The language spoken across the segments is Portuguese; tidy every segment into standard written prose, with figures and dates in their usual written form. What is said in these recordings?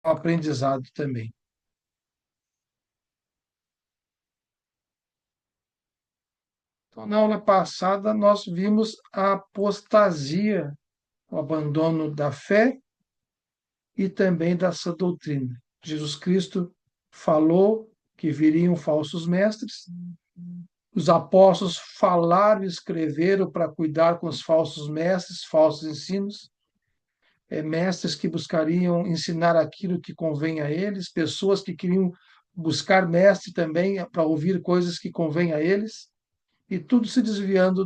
aprendizado também. Então, na aula passada, nós vimos a apostasia, o abandono da fé e também da sã doutrina. Jesus Cristo falou que viriam falsos mestres, os apóstolos falaram e escreveram para cuidar com os falsos mestres, falsos ensinos, mestres que buscariam ensinar aquilo que convém a eles, pessoas que queriam buscar mestre também para ouvir coisas que convêm a eles, e tudo se desviando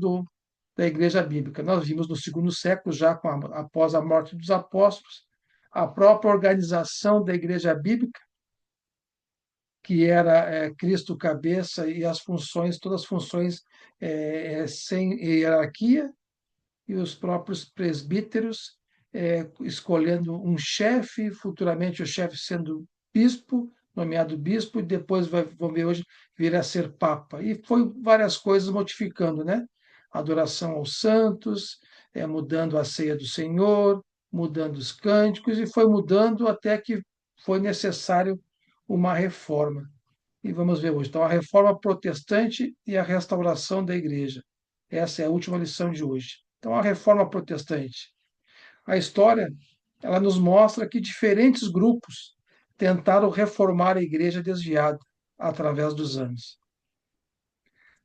da igreja bíblica. Nós vimos no segundo século, já após a morte dos apóstolos, a própria organização da igreja bíblica, que era Cristo cabeça e as funções, todas as funções sem hierarquia, e os próprios presbíteros escolhendo um chefe, futuramente o chefe sendo bispo, nomeado bispo, e depois vamos ver hoje, vir a ser papa. E foi várias coisas modificando, né? Adoração aos santos, mudando a ceia do Senhor, mudando os cânticos, e foi mudando até que foi necessário uma reforma. E vamos ver hoje. Então, a reforma protestante e a restauração da igreja. Essa é a última lição de hoje. Então, a reforma protestante. A história, ela nos mostra que diferentes grupos tentaram reformar a igreja desviada através dos anos.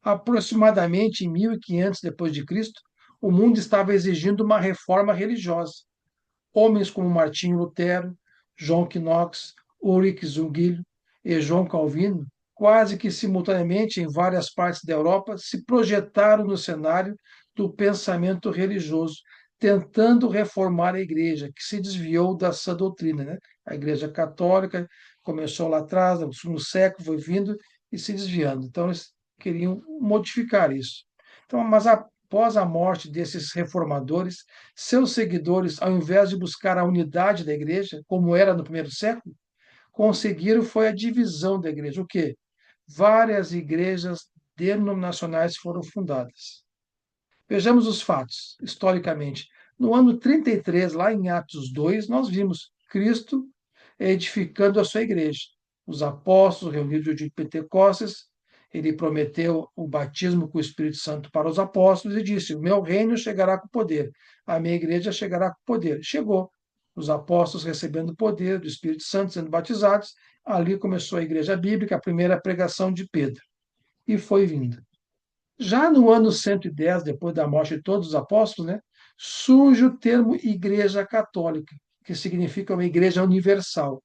Aproximadamente em 1500 depois de Cristo, o mundo estava exigindo uma reforma religiosa. Homens como Martinho Lutero, João Knox, Ulrich Zwingli e João Calvino, quase que simultaneamente em várias partes da Europa, se projetaram no cenário do pensamento religioso, tentando reformar a igreja, que se desviou da sã doutrina. Né? A igreja católica começou lá atrás, no segundo século, foi vindo e se desviando. Então, eles queriam modificar isso. Então, mas após a morte desses reformadores, seus seguidores, ao invés de buscar a unidade da igreja, como era no primeiro século, conseguiram foi a divisão da igreja. O quê? Várias igrejas denominacionais foram fundadas. Vejamos os fatos, historicamente. No ano 33, lá em Atos 2, nós vimos Cristo edificando a sua igreja. Os apóstolos reunidos no dia de Pentecostes, ele prometeu o batismo com o Espírito Santo para os apóstolos e disse: o meu reino chegará com poder, a minha igreja chegará com poder. Chegou. Os apóstolos recebendo o poder do Espírito Santo, sendo batizados, ali começou a igreja bíblica, a primeira pregação de Pedro. E foi vindo. Já no ano 110, depois da morte de todos os apóstolos, né, surge o termo Igreja Católica, que significa uma igreja universal,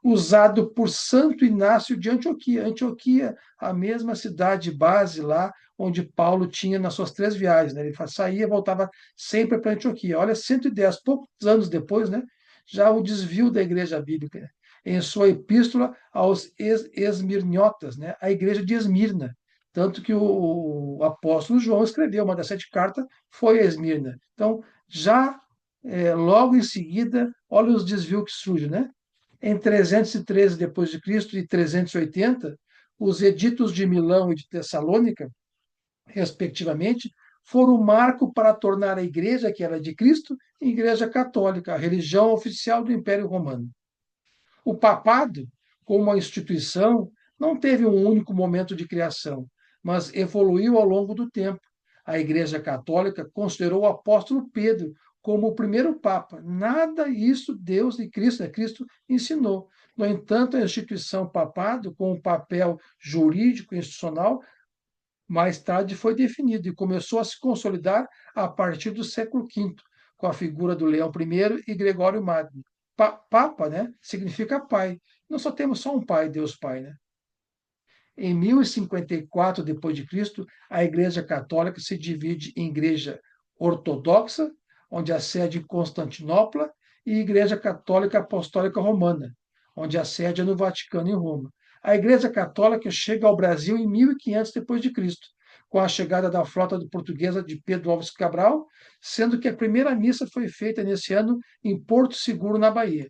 usado por Santo Inácio de Antioquia. Antioquia, a mesma cidade base lá onde Paulo tinha nas suas 3 viagens. Né? Ele saía e voltava sempre para Antioquia. Olha, 110, poucos anos depois, né, já o desvio da igreja bíblica. Né? Em sua epístola aos Esmirniotas, né, a igreja de Esmirna. Tanto que o apóstolo João escreveu uma das 7 cartas, foi a Esmirna. Então, já logo em seguida, olha os desvios que surgem, né? Em 313 depois de Cristo e 380, os editos de Milão e de Tessalônica, respectivamente, foram o marco para tornar a igreja que era de Cristo igreja católica, a religião oficial do Império Romano. O papado, como uma instituição, não teve um único momento de criação, mas evoluiu ao longo do tempo. A Igreja Católica considerou o apóstolo Pedro como o primeiro papa. Nada isso Deus e Cristo, né? Cristo ensinou. No entanto, a instituição papado, com um papel jurídico e institucional, mais tarde foi definido e começou a se consolidar a partir do século V, com a figura do Leão I e Gregório Magno. Papa, né, significa pai. Nós só temos só um pai, Deus Pai, né? Em 1054 depois de Cristo, a Igreja Católica se divide em Igreja Ortodoxa, onde a sede é em Constantinopla, e Igreja Católica Apostólica Romana, onde a sede é no Vaticano, em Roma. A Igreja Católica chega ao Brasil em 1500 depois de Cristo, com a chegada da frota portuguesa de Pedro Alves Cabral, sendo que a primeira missa foi feita nesse ano em Porto Seguro, na Bahia.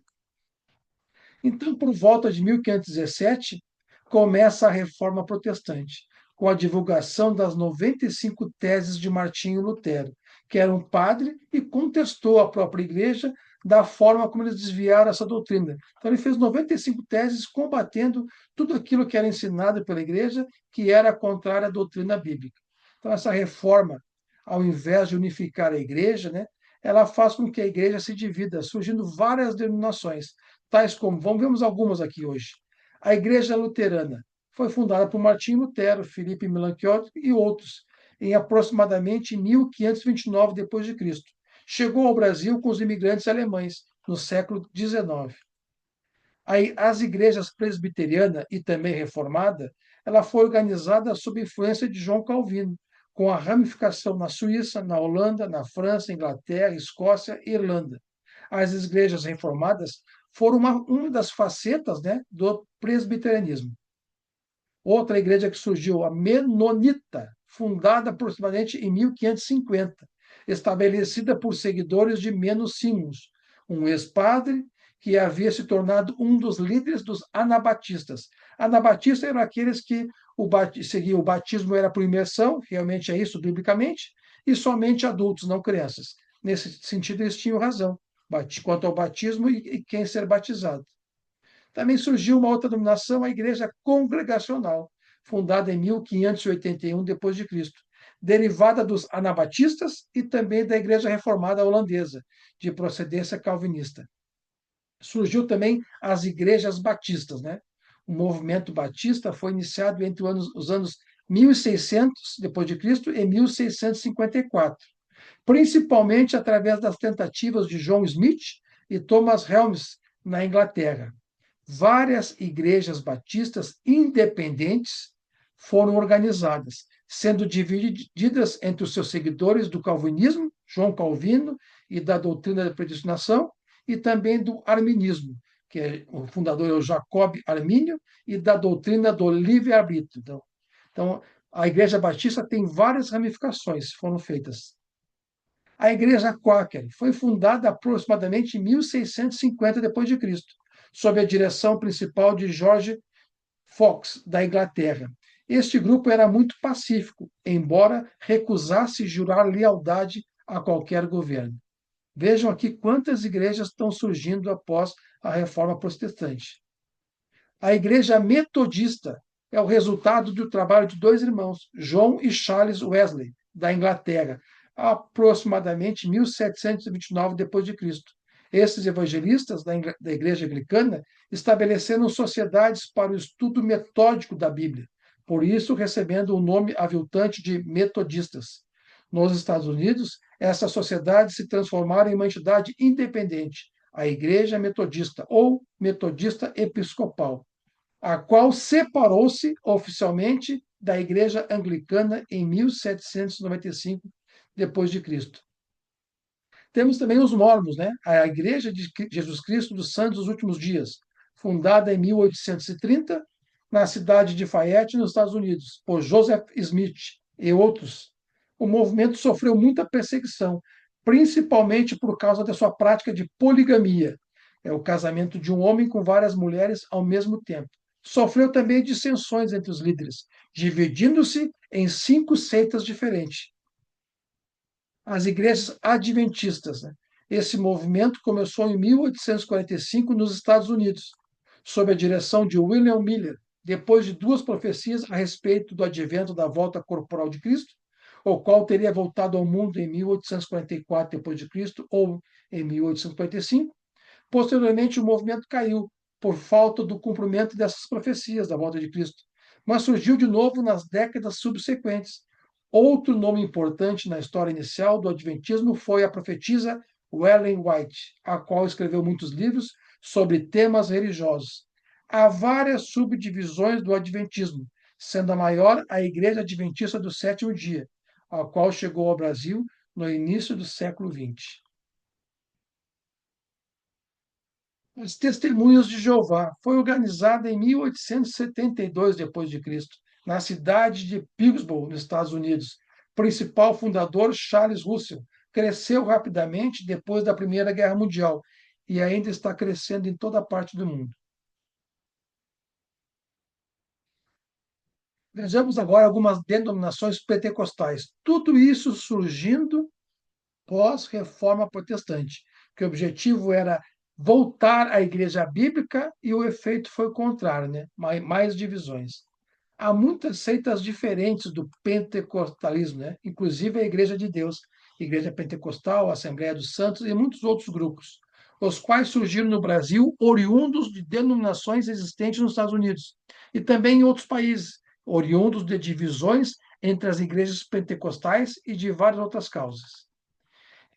Então, por volta de 1517, começa a Reforma Protestante, com a divulgação das 95 teses de Martinho Lutero, que era um padre e contestou a própria igreja da forma como eles desviaram essa doutrina. Então, ele fez 95 teses combatendo tudo aquilo que era ensinado pela igreja, que era contrário à doutrina bíblica. Então, essa reforma, ao invés de unificar a igreja, né, ela faz com que a igreja se divida, surgindo várias denominações, tais como, vamos ver algumas aqui hoje. A Igreja Luterana foi fundada por Martinho Lutero, Filipe Melanchthon e outros, em aproximadamente 1529 d.C. Chegou ao Brasil com os imigrantes alemães no século XIX. As igrejas presbiteriana e também reformada, ela foi organizada sob influência de João Calvino, com a ramificação na Suíça, na Holanda, na França, Inglaterra, Escócia e Irlanda. As igrejas reformadas foram uma das facetas, né, do presbiterianismo. Outra igreja que surgiu, a Menonita, fundada aproximadamente em 1550, estabelecida por seguidores de Menos Simons, um ex-padre que havia se tornado um dos líderes dos anabatistas. Anabatistas eram aqueles que seguiam o batismo era por imersão, realmente é isso biblicamente, e somente adultos, não crianças. Nesse sentido, eles tinham razão quanto ao batismo e quem ser batizado. Também surgiu uma outra denominação, a Igreja Congregacional, fundada em 1581 d.C., derivada dos anabatistas e também da Igreja Reformada Holandesa, de procedência calvinista. Surgiu também as igrejas batistas, né? O movimento batista foi iniciado entre os anos 1600 d.C. e 1654, principalmente através das tentativas de John Smith e Thomas Helmes na Inglaterra. Várias igrejas batistas independentes foram organizadas, sendo divididas entre os seus seguidores do calvinismo, João Calvino, e da doutrina da predestinação, e também do arminismo, que o fundador é o Jacob Armínio, e da doutrina do livre-arbítrio. Então, a Igreja Batista tem várias ramificações, foram feitas. A Igreja Quaker foi fundada aproximadamente em 1650 d.C., sob a direção principal de George Fox, da Inglaterra. Este grupo era muito pacífico, embora recusasse jurar lealdade a qualquer governo. Vejam aqui quantas igrejas estão surgindo após a Reforma Protestante. A Igreja Metodista é o resultado do trabalho de dois irmãos, John e Charles Wesley, da Inglaterra, aproximadamente 1729 d.C. Esses evangelistas da Igreja Anglicana estabeleceram sociedades para o estudo metódico da Bíblia, por isso recebendo o nome aviltante de metodistas. Nos Estados Unidos, essas sociedades se transformaram em uma entidade independente, a Igreja Metodista ou Metodista Episcopal, a qual separou-se oficialmente da Igreja Anglicana em 1795 d.C. Temos também os Mormons, né? A Igreja de Jesus Cristo dos Santos dos Últimos Dias, fundada em 1830 na cidade de Fayette, nos Estados Unidos, por Joseph Smith e outros. O movimento sofreu muita perseguição, principalmente por causa da sua prática de poligamia, é o casamento de um homem com várias mulheres ao mesmo tempo. Sofreu também dissensões entre os líderes, dividindo-se em 5 seitas diferentes. As igrejas adventistas, né? Esse movimento começou em 1845 nos Estados Unidos, sob a direção de William Miller, depois de 2 profecias a respeito do advento da volta corporal de Cristo, o qual teria voltado ao mundo em 1844 d.C. ou em 1845. Posteriormente, o movimento caiu por falta do cumprimento dessas profecias da volta de Cristo, mas surgiu de novo nas décadas subsequentes. Outro nome importante na história inicial do Adventismo foi a profetisa Ellen White, a qual escreveu muitos livros sobre temas religiosos. Há várias subdivisões do Adventismo, sendo a maior a Igreja Adventista do Sétimo Dia, a qual chegou ao Brasil no início do século XX. As Testemunhas de Jeová foi organizada em 1872 d.C., na cidade de Pittsburgh, nos Estados Unidos. Principal fundador, Charles Russell, cresceu rapidamente depois da Primeira Guerra Mundial e ainda está crescendo em toda parte do mundo. Vejamos agora algumas denominações pentecostais. Tudo isso surgindo pós-reforma protestante. que o objetivo era voltar à igreja bíblica e o efeito foi o contrário, né? Mais divisões. Há muitas seitas diferentes do pentecostalismo, né? Inclusive a Igreja de Deus, Igreja Pentecostal, Assembleia dos Santos e muitos outros grupos, os quais surgiram no Brasil oriundos de denominações existentes nos Estados Unidos e também em outros países, oriundos de divisões entre as igrejas pentecostais e de várias outras causas.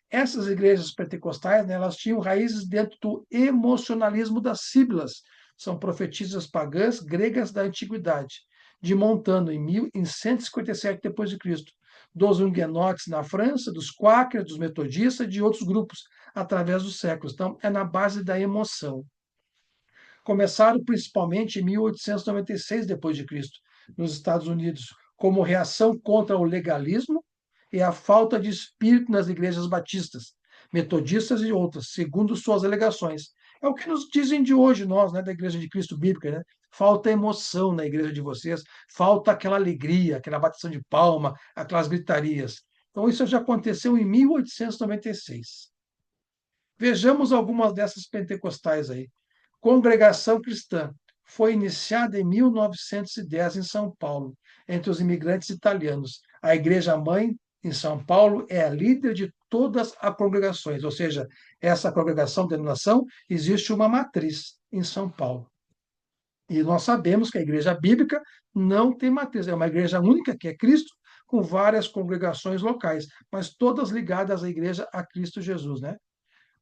Essas igrejas pentecostais, né, elas tinham raízes dentro do emocionalismo das Síbilas, são profetisas pagãs gregas da antiguidade, de Montano em 157 depois de Cristo, dos huguenotes na França, dos quáqueros, dos metodistas e de outros grupos através dos séculos. Então, é na base da emoção. Começaram principalmente em 1896 depois de Cristo, nos Estados Unidos, como reação contra o legalismo e a falta de espírito nas igrejas batistas, metodistas e outras, segundo suas alegações. É o que nos dizem de hoje, nós, né, da Igreja de Cristo Bíblica, né? Falta emoção na igreja de vocês, falta aquela alegria, aquela batição de palma, aquelas gritarias. Então, isso já aconteceu em 1896. Vejamos algumas dessas pentecostais aí. Congregação Cristã foi iniciada em 1910 em São Paulo, entre os imigrantes italianos. A Igreja Mãe, em São Paulo, é a líder de todas as congregações, ou seja, essa congregação, denominação, existe uma matriz em São Paulo. E nós sabemos que a Igreja Bíblica não tem matriz, é uma igreja única, que é Cristo, com várias congregações locais, mas todas ligadas à Igreja a Cristo Jesus, né?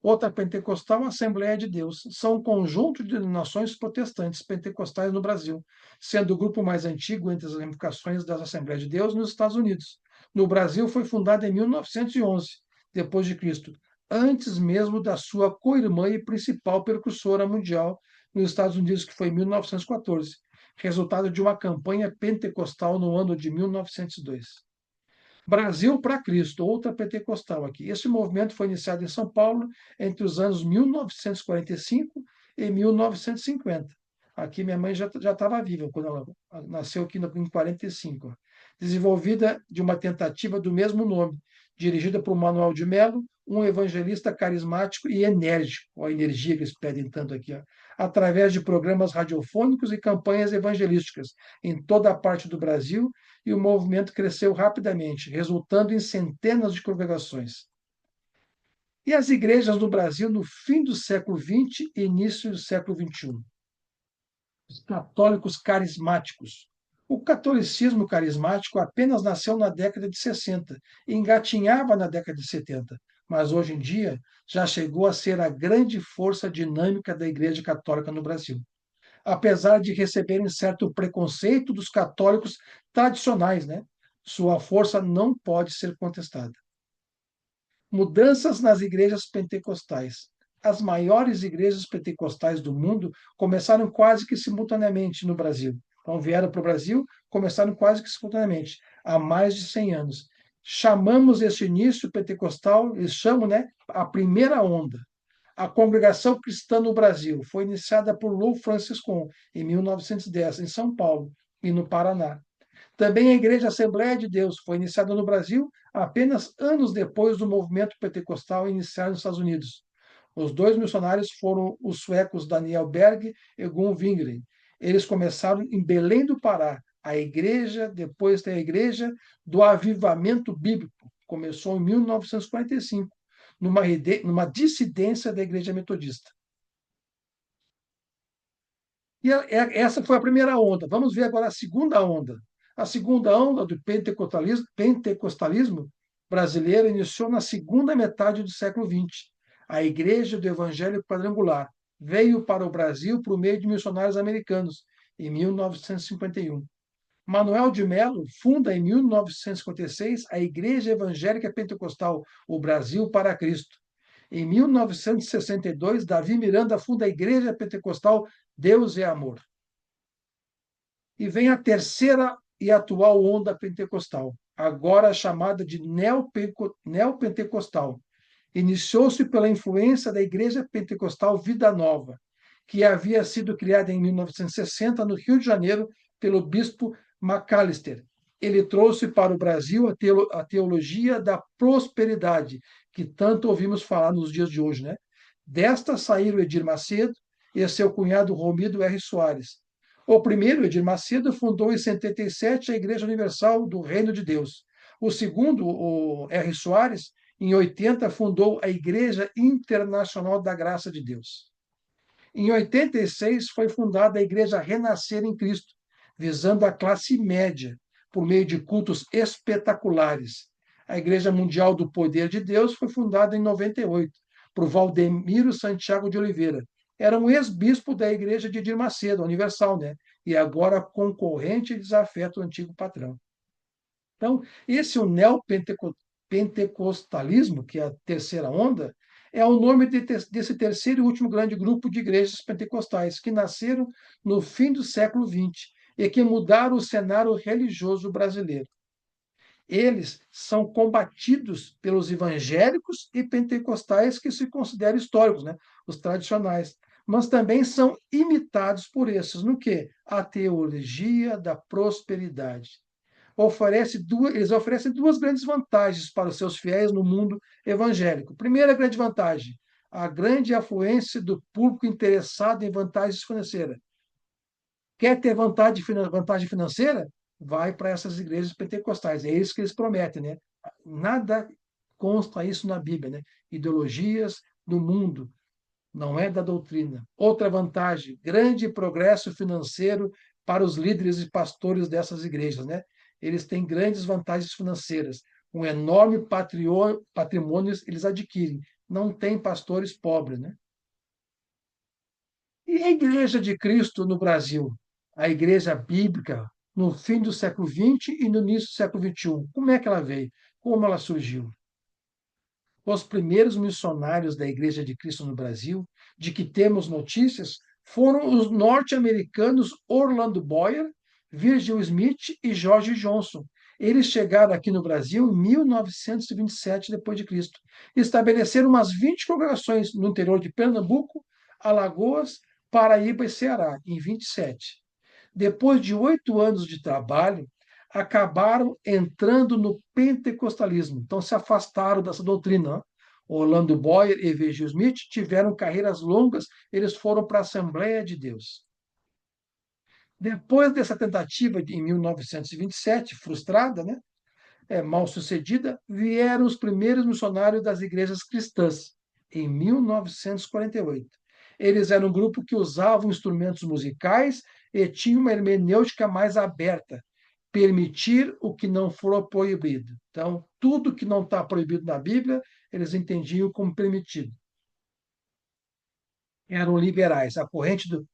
Outra pentecostal, Assembleia de Deus. São um conjunto de denominações protestantes pentecostais no Brasil, sendo o grupo mais antigo entre as ramificações das Assembleias de Deus nos Estados Unidos. No Brasil, foi fundada em 1911, depois de Cristo, antes mesmo da sua co-irmã e principal percussora mundial nos Estados Unidos, que foi em 1914, resultado de uma campanha pentecostal no ano de 1902. Brasil para Cristo, outra pentecostal aqui. Esse movimento foi iniciado em São Paulo entre os anos 1945 e 1950. Aqui minha mãe já estava viva quando ela nasceu aqui em 45. Desenvolvida de uma tentativa do mesmo nome, dirigida por Manuel de Mello, um evangelista carismático e enérgico, ó, a energia que eles pedem tanto aqui, ó, através de programas radiofônicos e campanhas evangelísticas em toda a parte do Brasil, e o movimento cresceu rapidamente, resultando em centenas de congregações. E as igrejas no Brasil no fim do século XX e início do século XXI? Os católicos carismáticos. O catolicismo carismático apenas nasceu na década de 60 e engatinhava na década de 70, mas hoje em dia já chegou a ser a grande força dinâmica da Igreja Católica no Brasil, apesar de receberem certo preconceito dos católicos tradicionais, né? Sua força não pode ser contestada. Mudanças nas igrejas pentecostais. As maiores igrejas pentecostais do mundo começaram quase que simultaneamente no Brasil. Então vieram para o Brasil, começaram quase que simultaneamente, há mais de 100 anos. Chamamos esse início pentecostal, eles chamam, né, a primeira onda. A Congregação Cristã no Brasil foi iniciada por Lou Franciscon em 1910, em São Paulo e no Paraná. Também a Igreja Assembleia de Deus foi iniciada no Brasil apenas anos depois do movimento pentecostal iniciar nos Estados Unidos. Os dois missionários foram os suecos Daniel Berg e Gun Wingren. Eles começaram em Belém do Pará, a igreja, depois tem a Igreja do Avivamento Bíblico, começou em 1945, numa dissidência da Igreja Metodista. E essa foi a primeira onda. Vamos ver agora a segunda onda. A segunda onda do pentecostalismo brasileiro iniciou na segunda metade do século XX. A Igreja do Evangelho Quadrangular veio para o Brasil por meio de missionários americanos, em 1951. Manuel de Mello funda em 1956 a Igreja Evangélica Pentecostal, o Brasil para Cristo. Em 1962, Davi Miranda funda a Igreja Pentecostal Deus é Amor. E vem a terceira e atual onda pentecostal, agora chamada de neopentecostal. Iniciou-se pela influência da Igreja Pentecostal Vida Nova, que havia sido criada em 1960 no Rio de Janeiro pelo bispo Macalister. Ele trouxe para o Brasil a teologia da prosperidade, que tanto ouvimos falar nos dias de hoje, né? Desta saíram Edir Macedo e seu cunhado Romildo R. Soares. O primeiro, Edir Macedo, fundou em 77 a Igreja Universal do Reino de Deus. O segundo, o R. Soares, em 80, fundou a Igreja Internacional da Graça de Deus. Em 86, foi fundada a Igreja Renascer em Cristo, visando a classe média, por meio de cultos espetaculares. A Igreja Mundial do Poder de Deus foi fundada em 98, por Valdemiro Santiago de Oliveira. Era um ex-bispo da Igreja de Edir Macedo, Universal, né? E agora concorrente e desafeta o antigo patrão. Então, esse o neopentecostalismo, que é a terceira onda, é o nome desse terceiro e último grande grupo de igrejas pentecostais que nasceram no fim do século XX e que mudaram o cenário religioso brasileiro. Eles são combatidos pelos evangélicos e pentecostais que se consideram históricos, né? Os tradicionais, mas também são imitados por esses no que? A teologia da prosperidade. Eles oferecem duas grandes vantagens para os seus fiéis no mundo evangélico. Primeira grande vantagem, a grande afluência do público interessado em vantagens financeiras. Quer ter vantagem financeira? Vai para essas igrejas pentecostais. É isso que eles prometem, né? Nada consta isso na Bíblia, né? Ideologias do mundo, não é da doutrina. Outra vantagem, grande progresso financeiro para os líderes e pastores dessas igrejas, né? Eles têm grandes vantagens financeiras, um enorme patrimônio eles adquirem. Não tem pastores pobres, né? E a Igreja de Cristo no Brasil, a Igreja Bíblica, no fim do século XX e no início do século XXI, como é que ela veio? Como ela surgiu? Os primeiros missionários da Igreja de Cristo no Brasil, de que temos notícias, foram os norte-americanos Orlando Boyer, Virgil Smith e George Johnson. Eles chegaram aqui no Brasil em 1927 depois de Cristo. Estabeleceram umas 20 congregações no interior de Pernambuco, Alagoas, Paraíba e Ceará, em 27. Depois de 8 anos de trabalho, acabaram entrando no pentecostalismo. Então, se afastaram dessa doutrina. Orlando Boyer e V.G. Smith tiveram carreiras longas, eles foram para a Assembleia de Deus. Depois dessa tentativa em 1927, frustrada, né, mal sucedida, vieram os primeiros missionários das igrejas cristãs, em 1948. Eles eram um grupo que usavam instrumentos musicais e tinha uma hermenêutica mais aberta, permitir o que não for proibido. Então, tudo que não está proibido na Bíblia, eles entendiam como permitido. Eram liberais, a corrente do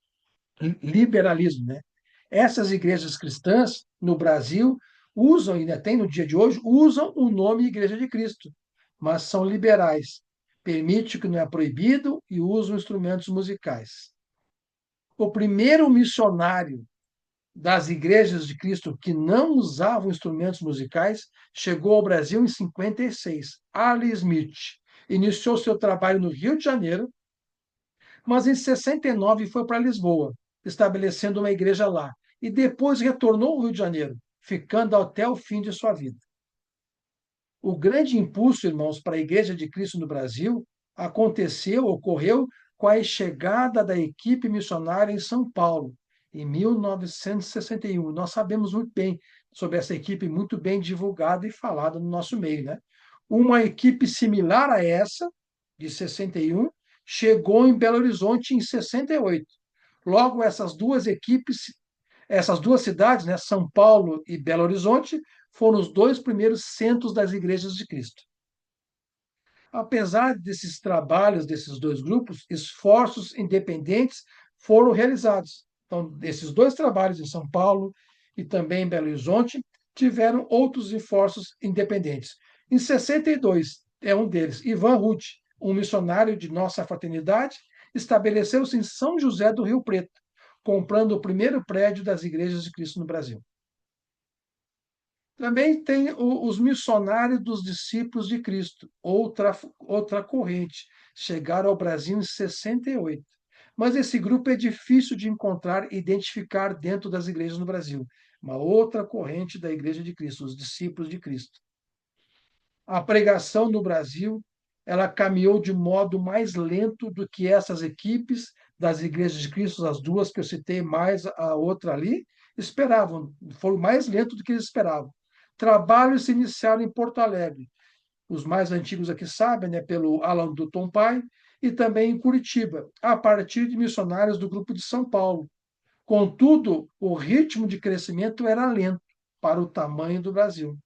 liberalismo, né? Essas igrejas cristãs no Brasil usam, e ainda tem no dia de hoje, usam o nome Igreja de Cristo, mas são liberais. Permite o que não é proibido e usam instrumentos musicais. O primeiro missionário das igrejas de Cristo que não usavam instrumentos musicais chegou ao Brasil em 56. Ali Smith iniciou seu trabalho no Rio de Janeiro, mas em 69 foi para Lisboa, estabelecendo uma igreja lá, e depois retornou ao Rio de Janeiro, ficando até o fim de sua vida. O grande impulso, irmãos, para a Igreja de Cristo no Brasil ocorreu com a chegada da equipe missionária em São Paulo, em 1961. Nós sabemos muito bem sobre essa equipe, muito bem divulgada e falada no nosso meio, né? Uma equipe similar a essa, de 61, chegou em Belo Horizonte em 68. Logo, essas duas cidades, né, São Paulo e Belo Horizonte, foram os dois primeiros centros das igrejas de Cristo. Apesar desses trabalhos desses dois grupos, esforços independentes foram realizados. Então, desses dois trabalhos em São Paulo e também em Belo Horizonte, tiveram outros esforços independentes. Em 62, é um deles, Ivan Ruth, um missionário de nossa fraternidade, estabeleceu-se em São José do Rio Preto, comprando o primeiro prédio das igrejas de Cristo no Brasil. Também tem os missionários dos discípulos de Cristo, outra corrente. Chegaram ao Brasil em 68. Mas esse grupo é difícil de encontrar e identificar dentro das igrejas no Brasil. Uma outra corrente da Igreja de Cristo, os discípulos de Cristo. A pregação no Brasil ela caminhou de modo mais lento do que essas equipes das igrejas de Cristo, as duas que eu citei, mais a outra ali, esperavam. Foram mais lento do que eles esperavam. Trabalhos se iniciaram em Porto Alegre. Os mais antigos aqui sabem, né, pelo Alan Dutton Pai, e também em Curitiba, a partir de missionários do grupo de São Paulo. Contudo, o ritmo de crescimento era lento para o tamanho do Brasil.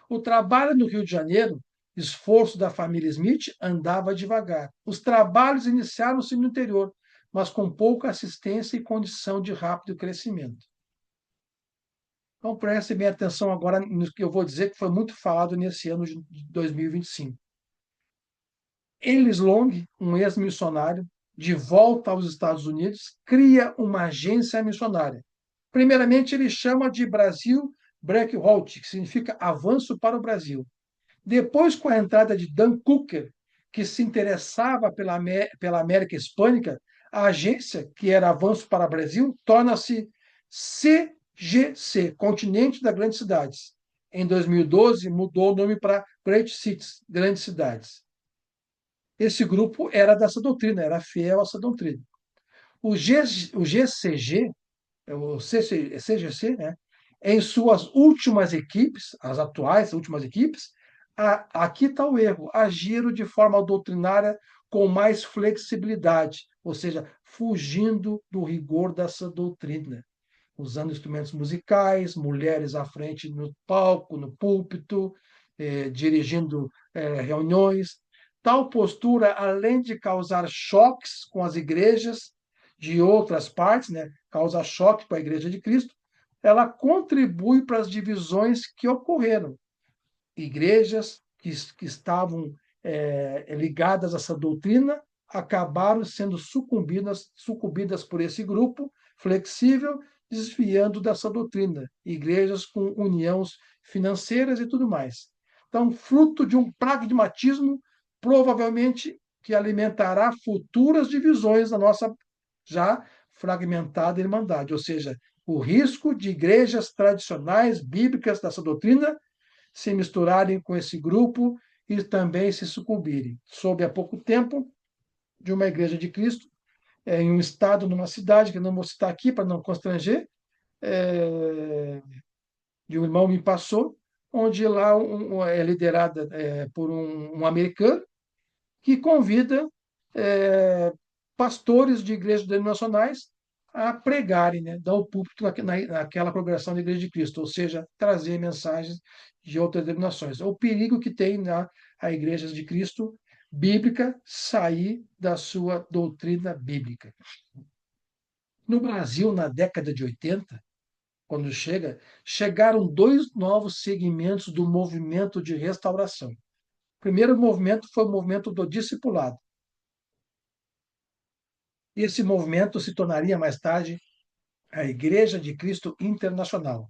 O trabalho no Rio de Janeiro, esforço da família Smith, andava devagar. Os trabalhos iniciaram-se no interior, mas com pouca assistência e condição de rápido crescimento. Então, preste bem atenção agora no que eu vou dizer, que foi muito falado nesse ano de 2025. Ellis Long, um ex-missionário, de volta aos Estados Unidos, cria uma agência missionária. Primeiramente, ele chama de Brasil Breakthrough, que significa avanço para o Brasil. Depois, com a entrada de Dan Cooker, que se interessava pela América Hispânica, a agência, que era Avanço para o Brasil, torna-se CGC, Continente das Grandes Cidades. Em 2012, mudou o nome para Great Cities, Grandes Cidades. Esse grupo era dessa doutrina, era fiel a essa doutrina. O GCG, o CGC, né, em suas últimas equipes, as atuais últimas equipes, aqui está o erro, agiram de forma doutrinária com mais flexibilidade, ou seja, fugindo do rigor dessa doutrina, usando instrumentos musicais, mulheres à frente no palco, no púlpito, dirigindo reuniões. Tal postura, além de causar choques com as igrejas de outras partes, né, causa choque com a Igreja de Cristo, ela contribui para as divisões que ocorreram. Igrejas que estavam ligadas a essa doutrina acabaram sendo sucumbidas por esse grupo flexível, desviando dessa doutrina. Igrejas com uniões financeiras e tudo mais. Então, fruto de um pragmatismo, provavelmente que alimentará futuras divisões da nossa já fragmentada irmandade, ou seja, o risco de igrejas tradicionais bíblicas dessa doutrina se misturarem com esse grupo e também se sucumbirem. Soube há pouco tempo de uma igreja de Cristo, em um estado, numa cidade, que eu não vou citar aqui para não constranger, de um irmão me passou, onde lá é liderada por um americano que convida pastores de igrejas denominacionais a pregarem, né, dar o púlpito naquela congregação da Igreja de Cristo, ou seja, trazer mensagens de outras denominações. O perigo que tem na a Igreja de Cristo bíblica sair da sua doutrina bíblica. No Brasil, na década de 80, quando chegaram dois novos segmentos do movimento de restauração. O primeiro movimento foi o movimento do discipulado. Esse movimento se tornaria mais tarde a Igreja de Cristo Internacional.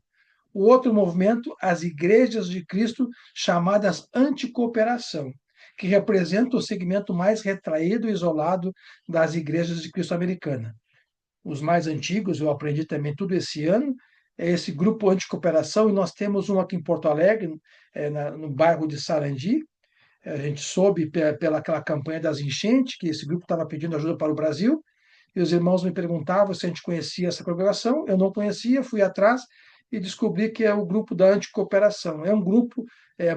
O outro movimento, as Igrejas de Cristo chamadas anticooperação, que representa o segmento mais retraído e isolado das Igrejas de Cristo americana. Os mais antigos, eu aprendi também tudo esse ano, é esse grupo anticooperação, e nós temos um aqui em Porto Alegre, no bairro de Sarandi. A gente soube pela aquela campanha das enchentes que esse grupo estava pedindo ajuda para o Brasil, e os irmãos me perguntavam se a gente conhecia essa congregação. Eu não conhecia, fui atrás e descobri que é o grupo da anticooperação. É um grupo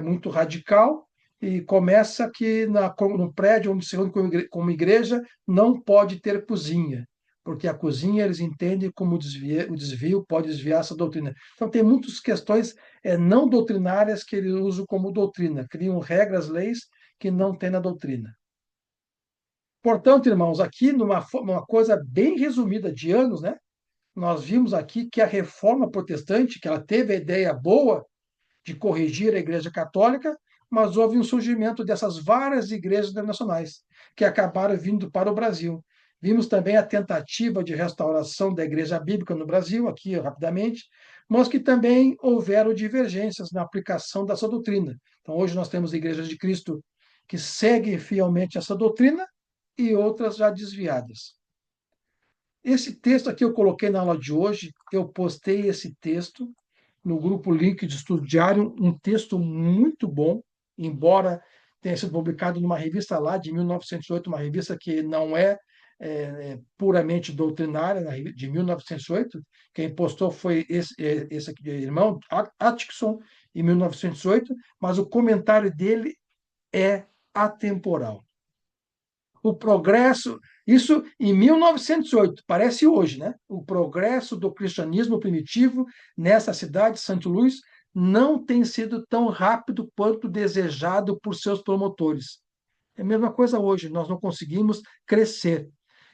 muito radical e começa que no prédio onde se reúne como igreja não pode ter cozinha, porque a cozinha eles entendem como o desvio pode desviar essa doutrina. Então tem muitas questões não doutrinárias que eles usam como doutrina, criam regras, leis que não tem na doutrina. Portanto, irmãos, aqui numa coisa bem resumida de anos, né, nós vimos aqui que a reforma protestante, que ela teve a ideia boa de corrigir a Igreja Católica, mas houve um surgimento dessas várias igrejas denominacionais que acabaram vindo para o Brasil. Vimos também a tentativa de restauração da Igreja Bíblica no Brasil, aqui rapidamente, mas que também houveram divergências na aplicação dessa doutrina. Então, hoje nós temos igrejas de Cristo que seguem fielmente essa doutrina e outras já desviadas. Esse texto aqui eu coloquei na aula de hoje, eu postei esse texto no grupo Link de Estudo Diário, um texto muito bom, embora tenha sido publicado numa revista lá de 1908, uma revista que não é, puramente doutrinária, de 1908. Quem postou foi esse aqui, irmão Atkinson, em 1908, mas o comentário dele é atemporal. O progresso, isso em 1908, parece hoje, né? O progresso do cristianismo primitivo nessa cidade, Santo Luís, não tem sido tão rápido quanto desejado por seus promotores. É a mesma coisa hoje, nós não conseguimos crescer.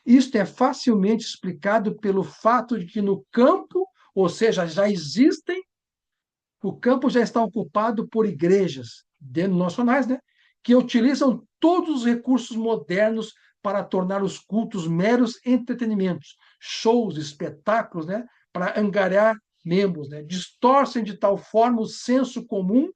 Isto é facilmente explicado pelo fato de que no campo, ou seja, já existem, o campo já está ocupado por igrejas denominacionais, né, que utilizam todos os recursos modernos para tornar os cultos meros entretenimentos, shows, espetáculos, né, para angariar membros, né, distorcem de tal forma o senso comum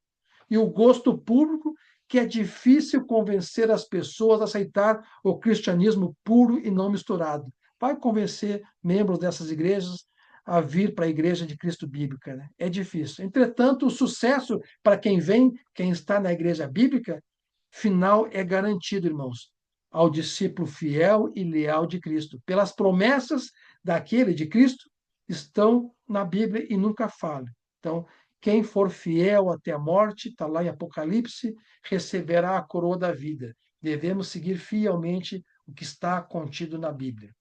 e o gosto público que é difícil convencer as pessoas a aceitar o cristianismo puro e não misturado. Vai convencer membros dessas igrejas a vir para a Igreja de Cristo Bíblica, né? É difícil. Entretanto, o sucesso para quem vem, quem está na Igreja Bíblica, final é garantido, irmãos, ao discípulo fiel e leal de Cristo. Pelas promessas daquele de Cristo, estão na Bíblia e nunca falham. Então, quem for fiel até a morte, está lá em Apocalipse, receberá a coroa da vida. Devemos seguir fielmente o que está contido na Bíblia.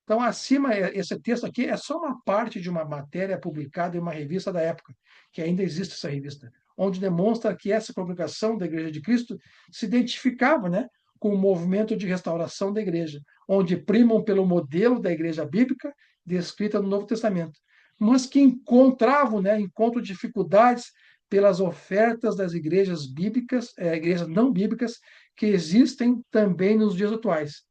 Então, acima, esse texto aqui é só uma parte de uma matéria publicada em uma revista da época, que ainda existe essa revista, onde demonstra que essa congregação da Igreja de Cristo se identificava, né, com o movimento de restauração da igreja, onde primam pelo modelo da igreja bíblica descrita no Novo Testamento, mas que encontram dificuldades pelas ofertas das igrejas bíblicas, igrejas não bíblicas, que existem também nos dias atuais.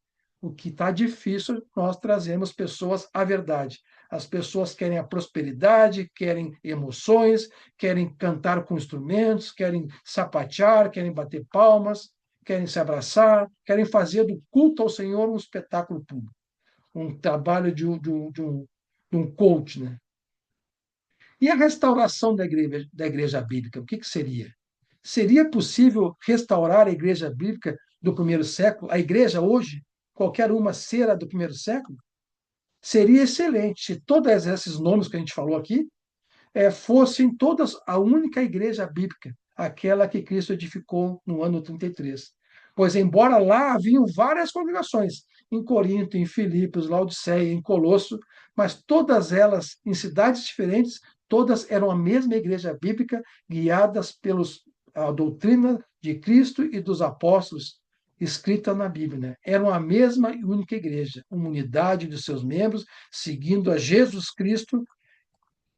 O que está difícil, nós trazemos pessoas à verdade. As pessoas querem a prosperidade, querem emoções, querem cantar com instrumentos, querem sapatear, querem bater palmas, querem se abraçar, querem fazer do culto ao Senhor um espetáculo público, um trabalho de um coach, né? E a restauração da igreja bíblica, o que seria? Seria possível restaurar a igreja bíblica do primeiro século, a igreja hoje, qualquer uma ser a do primeiro século? Seria excelente se todos esses nomes que a gente falou aqui fossem todas a única igreja bíblica, aquela que Cristo edificou no ano 33. Pois, embora lá haviam várias congregações, em Corinto, em Filipos, Laodiceia, em Colosso, mas todas elas, em cidades diferentes, todas eram a mesma igreja bíblica, guiadas pelos a doutrina de Cristo e dos apóstolos, escrita na Bíblia. Né? Eram a mesma e única igreja, uma unidade de seus membros, seguindo a Jesus Cristo,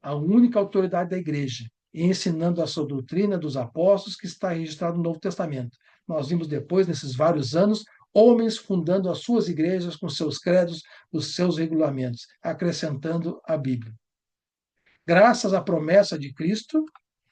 a única autoridade da igreja, e ensinando a sua doutrina dos apóstolos, que está registrado no Novo Testamento. Nós vimos depois, nesses vários anos, homens fundando as suas igrejas com seus credos, os seus regulamentos, acrescentando a Bíblia. Graças à promessa de Cristo,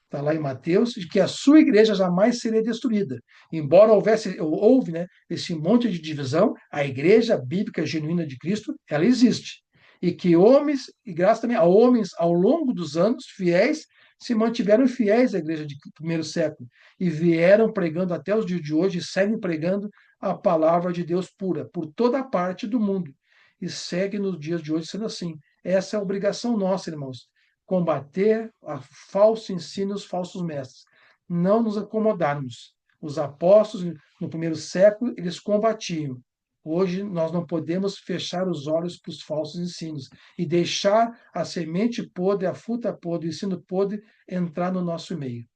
está lá em Mateus, de que a sua igreja jamais seria destruída. Embora houve, né, esse monte de divisão, a igreja bíblica genuína de Cristo, ela existe. E que homens, e graças também a homens ao longo dos anos, fiéis, se mantiveram fiéis à igreja de primeiro século e vieram pregando até os dias de hoje e seguem pregando a palavra de Deus pura por toda a parte do mundo. E segue nos dias de hoje sendo assim. Essa é a obrigação nossa, irmãos, combater a falso ensino e os falsos mestres, não nos acomodarmos. Os apóstolos, no primeiro século, eles combatiam. Hoje, nós não podemos fechar os olhos para os falsos ensinos e deixar a semente podre, a fruta podre, o ensino podre entrar no nosso meio.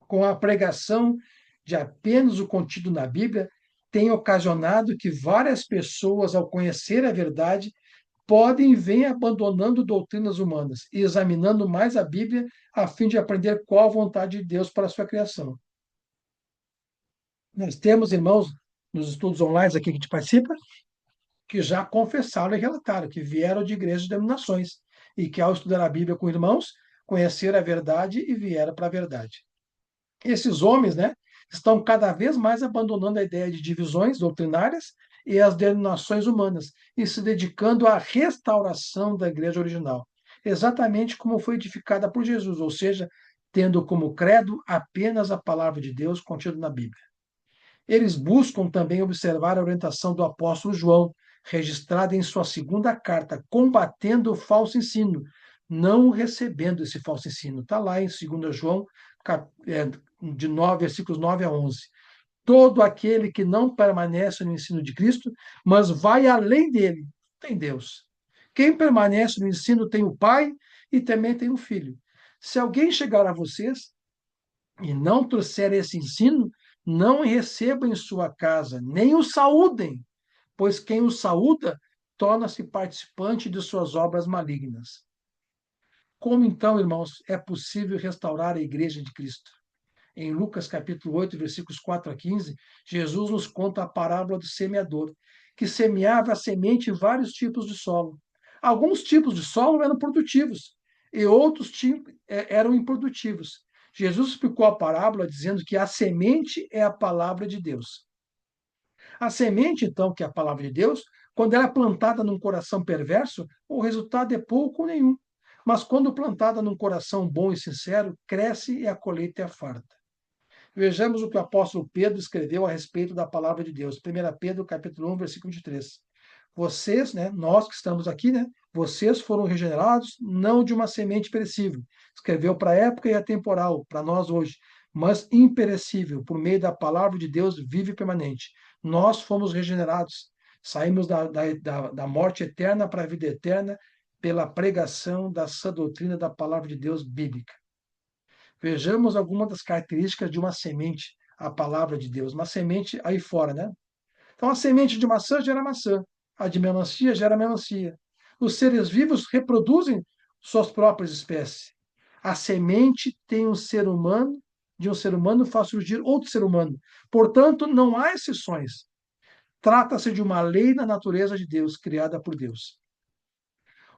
Com a pregação de apenas o contido na Bíblia, tem ocasionado que várias pessoas, ao conhecer a verdade, podem vir abandonando doutrinas humanas e examinando mais a Bíblia a fim de aprender qual a vontade de Deus para a sua criação. Nós temos irmãos nos estudos online aqui que a gente participa, que já confessaram e relataram que vieram de igrejas de denominações e que, ao estudar a Bíblia com irmãos, conheceram a verdade e vieram para a verdade. Esses homens, né, estão cada vez mais abandonando a ideia de divisões doutrinárias e as denominações humanas e se dedicando à restauração da igreja original, exatamente como foi edificada por Jesus, ou seja, tendo como credo apenas a palavra de Deus contida na Bíblia. Eles buscam também observar a orientação do apóstolo João, registrada em sua segunda carta, combatendo o falso ensino, não recebendo esse falso ensino. Está lá em 2 João, de 9, versículos 9 a 11. Todo aquele que não permanece no ensino de Cristo, mas vai além dele, tem Deus. Quem permanece no ensino tem o Pai e também tem o Filho. Se alguém chegar a vocês e não trouxer esse ensino, não recebam em sua casa, nem o saúdem, pois quem o saúda torna-se participante de suas obras malignas. Como então, irmãos, é possível restaurar a igreja de Cristo? Em Lucas capítulo 8, versículos 4 a 15, Jesus nos conta a parábola do semeador, que semeava a semente em vários tipos de solo. Alguns tipos de solo eram produtivos e outros eram improdutivos. Jesus explicou a parábola dizendo que a semente é a palavra de Deus. A semente, então, que é a palavra de Deus, quando ela é plantada num coração perverso, o resultado é pouco ou nenhum. Mas quando plantada num coração bom e sincero, cresce e a colheita é farta. Vejamos o que o apóstolo Pedro escreveu a respeito da palavra de Deus. 1 Pedro, capítulo 1, versículo 23. Vocês, né, nós que estamos aqui, né, vocês foram regenerados não de uma semente perecível. Escreveu para a época e atemporal, para nós hoje, mas imperecível, por meio da palavra de Deus vive e permanente. Nós fomos regenerados. Saímos da morte eterna para a vida eterna pela pregação da sã doutrina da palavra de Deus bíblica. Vejamos algumas das características de uma semente, a palavra de Deus, uma semente aí fora, né? Então, a semente de maçã gera maçã, a de melancia gera melancia. Os seres vivos reproduzem suas próprias espécies. A semente tem um ser humano, de um ser humano faz surgir outro ser humano. Portanto, não há exceções. Trata-se de uma lei na natureza de Deus, criada por Deus.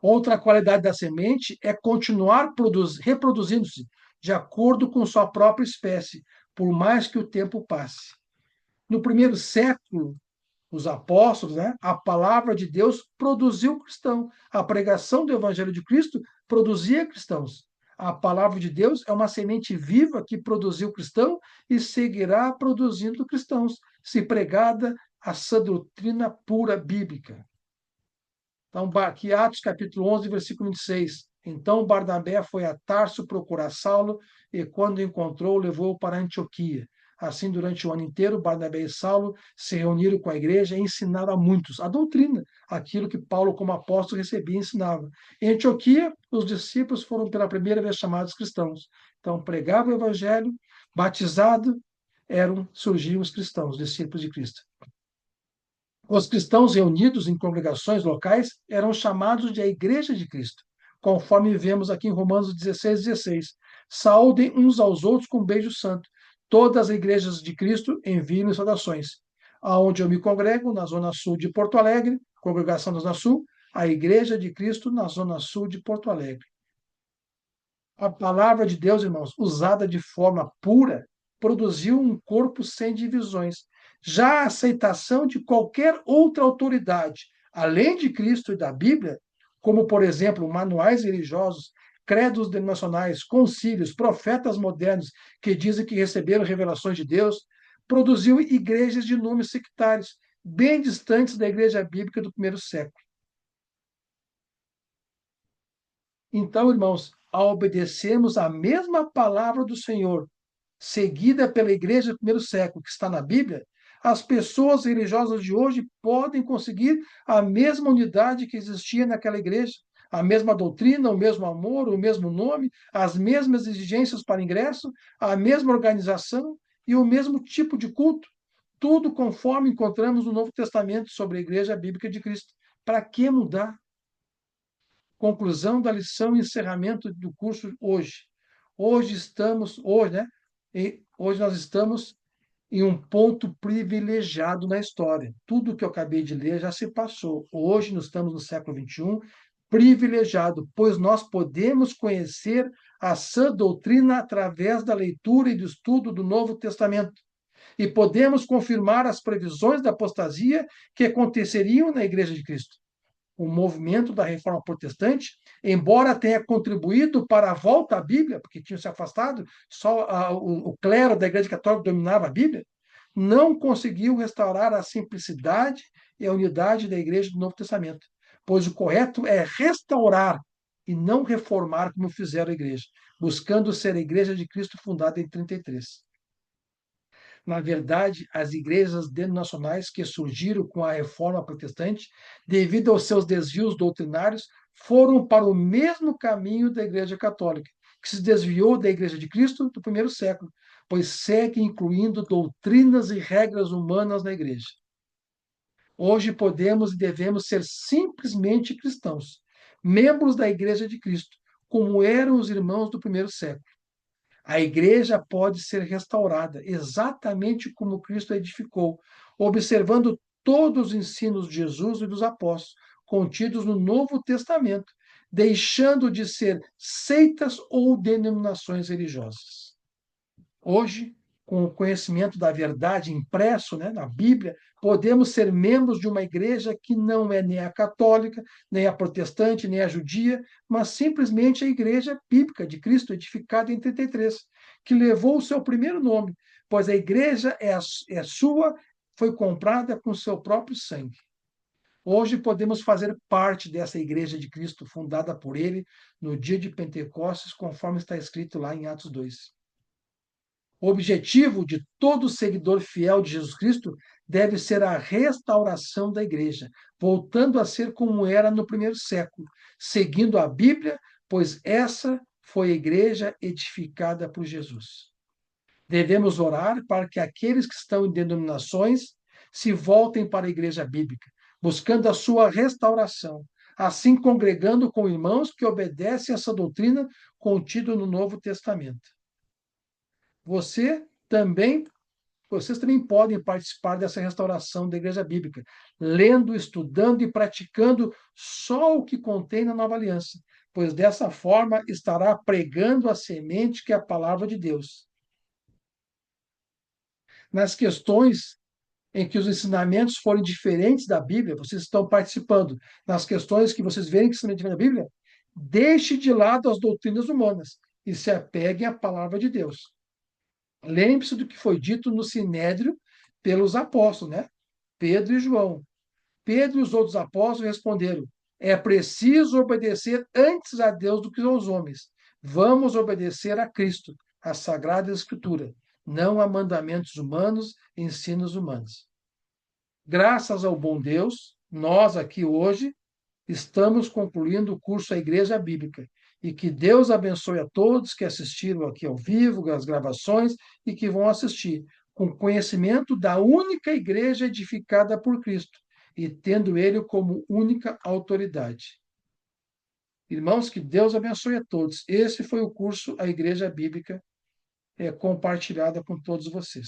Outra qualidade da semente é continuar reproduzindo-se de acordo com sua própria espécie, por mais que o tempo passe. No primeiro século, os apóstolos, né, a palavra de Deus produziu cristão. A pregação do evangelho de Cristo produzia cristãos. A palavra de Deus é uma semente viva que produziu cristão e seguirá produzindo cristãos, se pregada a sã doutrina pura bíblica. Então, aqui Atos capítulo 11, versículo 26. Então Barnabé foi a Tarso procurar Saulo e, quando o encontrou, levou-o para Antioquia. Assim, durante o ano inteiro, Barnabé e Saulo se reuniram com a igreja e ensinaram a muitos a doutrina, aquilo que Paulo, como apóstolo, recebia e ensinava. Em Antioquia, os discípulos foram pela primeira vez chamados cristãos. Então, pregavam o evangelho, batizado, surgiam os cristãos, discípulos de Cristo. Os cristãos reunidos em congregações locais eram chamados de a Igreja de Cristo, conforme vemos aqui em Romanos 16:16. Saúdem uns aos outros com um beijo santo. Todas as igrejas de Cristo enviam saudações. Aonde eu me congrego, na Zona Sul de Porto Alegre, congregação da Zona Sul, a Igreja de Cristo na Zona Sul de Porto Alegre. A palavra de Deus, irmãos, usada de forma pura, produziu um corpo sem divisões. Já a aceitação de qualquer outra autoridade, além de Cristo e da Bíblia, como, por exemplo, manuais religiosos, credos denominacionais, concílios, profetas modernos que dizem que receberam revelações de Deus, produziu igrejas de nomes sectários, bem distantes da igreja bíblica do primeiro século. Então, irmãos, ao obedecermos a mesma palavra do Senhor, seguida pela igreja do primeiro século, que está na Bíblia, as pessoas religiosas de hoje podem conseguir a mesma unidade que existia naquela igreja, a mesma doutrina, o mesmo amor, o mesmo nome, as mesmas exigências para ingresso, a mesma organização e o mesmo tipo de culto. Tudo conforme encontramos no Novo Testamento sobre a Igreja Bíblica de Cristo. Para que mudar? Conclusão da lição e encerramento do curso hoje. Hoje, né? Hoje nós estamos em um ponto privilegiado na história. Tudo que eu acabei de ler já se passou. Hoje nós estamos no século XXI, privilegiado, pois nós podemos conhecer a sã doutrina através da leitura e do estudo do Novo Testamento. E podemos confirmar as previsões da apostasia que aconteceriam na Igreja de Cristo. O movimento da Reforma Protestante, embora tenha contribuído para a volta à Bíblia, porque tinham se afastado, só o clero da Igreja Católica dominava a Bíblia, não conseguiu restaurar a simplicidade e a unidade da igreja do Novo Testamento, pois o correto é restaurar e não reformar como fizeram a igreja, buscando ser a igreja de Cristo fundada em 33. Na verdade, as igrejas denominacionais que surgiram com a reforma protestante, devido aos seus desvios doutrinários, foram para o mesmo caminho da Igreja Católica, que se desviou da Igreja de Cristo do primeiro século, pois segue incluindo doutrinas e regras humanas na Igreja. Hoje podemos e devemos ser simplesmente cristãos, membros da Igreja de Cristo, como eram os irmãos do primeiro século. A igreja pode ser restaurada exatamente como Cristo a edificou, observando todos os ensinos de Jesus e dos apóstolos contidos no Novo Testamento, deixando de ser seitas ou denominações religiosas. Hoje, com o conhecimento da verdade impresso, né, na Bíblia, podemos ser membros de uma igreja que não é nem a católica, nem a protestante, nem a judia, mas simplesmente a igreja bíblica de Cristo, edificada em 33, que levou o seu primeiro nome, pois a igreja é sua, foi comprada com seu próprio sangue. Hoje podemos fazer parte dessa igreja de Cristo, fundada por ele no dia de Pentecostes, conforme está escrito lá em Atos 2. O objetivo de todo seguidor fiel de Jesus Cristo deve ser a restauração da igreja, voltando a ser como era no primeiro século, seguindo a Bíblia, pois essa foi a igreja edificada por Jesus. Devemos orar para que aqueles que estão em denominações se voltem para a igreja bíblica, buscando a sua restauração, assim congregando com irmãos que obedecem essa doutrina contida no Novo Testamento. Você também, vocês também podem participar dessa restauração da igreja bíblica, lendo, estudando e praticando só o que contém na Nova Aliança, pois dessa forma estará pregando a semente que é a palavra de Deus. Nas questões em que os ensinamentos forem diferentes da Bíblia, vocês estão participando. Nas questões que vocês verem que são diferentes da Bíblia, deixe de lado as doutrinas humanas e se apeguem à palavra de Deus. Lembre-se do que foi dito no Sinédrio pelos apóstolos, né? Pedro e João. Pedro e os outros apóstolos responderam: é preciso obedecer antes a Deus do que aos homens. Vamos obedecer a Cristo, a Sagrada Escritura, não a mandamentos humanos, ensinos humanos. Graças ao bom Deus, nós aqui hoje estamos concluindo o curso A Igreja Bíblica. E que Deus abençoe a todos que assistiram aqui ao vivo, as gravações, e que vão assistir, com conhecimento da única igreja edificada por Cristo e tendo Ele como única autoridade. Irmãos, que Deus abençoe a todos. Esse foi o curso A Igreja Bíblica compartilhada com todos vocês.